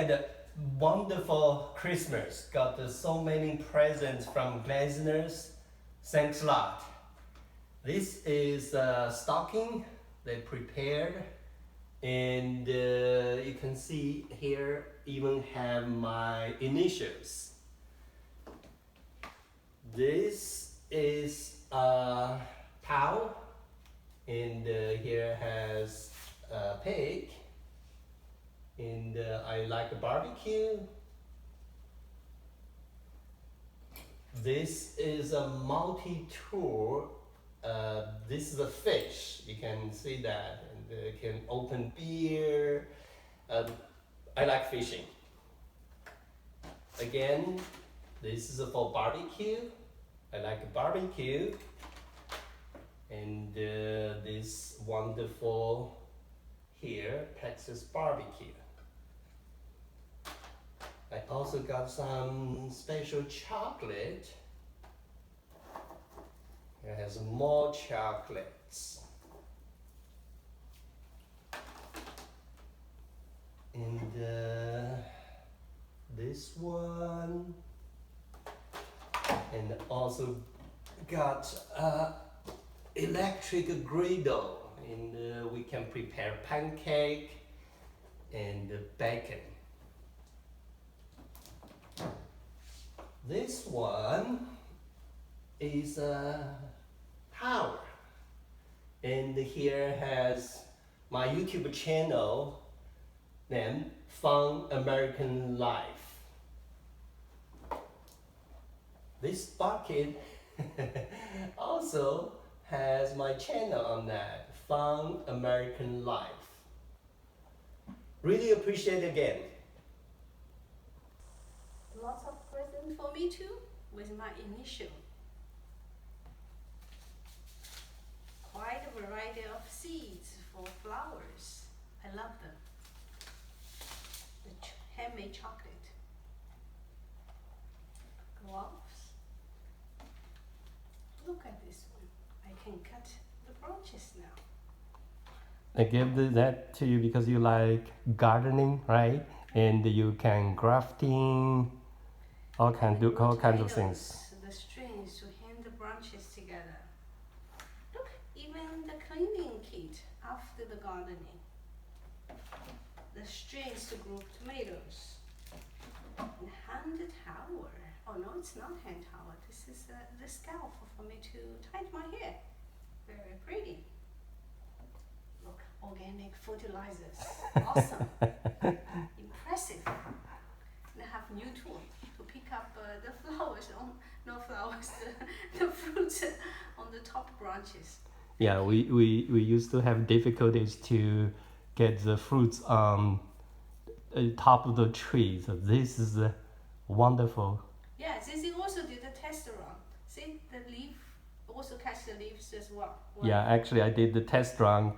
had a wonderful Christmas. Got so many presents from listeners. Thanks a lot. This is a stocking they prepared, and you can see here even have my initials. This is a cow, and here has a pig, and I like barbecue. This is a multi-tool. This is a fish. You can see that, and you can open beer. I like fishing. Again, this is for barbecue. I like barbecue. And this wonderful here, Texas barbecue. I also got some special chocolate. It has more chocolates. And this one. And also got electric griddle, and we can prepare pancake and bacon. This one is a tower, and here has my YouTube channel named FunAmericanLife. This bucket also has my channel on that, FunAmericanLife. Really appreciate it again. Lots of presents for me too, with my initial. Quite a variety of seeds for flowers. I love them. The handmade chocolate. Gloves. Look at this one. I can cut the branches now. I gave that to you because you like gardening, right? And you can grafting, all kinds of things. The strings to hang the branches together. Look, even the cleaning kit after the gardening. The strings to grow tomatoes. And hand tower. Oh no, it's not hand towel. This is the scalp for me to tie my hair. Very pretty. Look, organic fertilizers. Awesome. Impressive. And I have new tool to pick up the flowers the fruits on the top branches. Yeah, we used to have difficulties to get the fruits on top of the tree. So this is wonderful. Yeah, Zizi also did a test run. See, the leaf also catch the leaves as well. Yeah, actually I did the test run,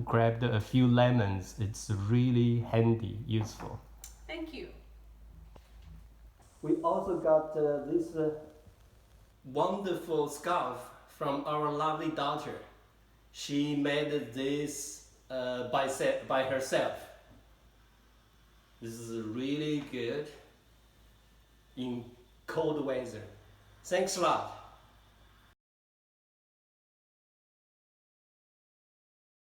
grabbed a few lemons. It's really handy, useful. Thank you. We also got this wonderful scarf from our lovely daughter. She made this by herself. This is really good in cold weather. Thanks a lot.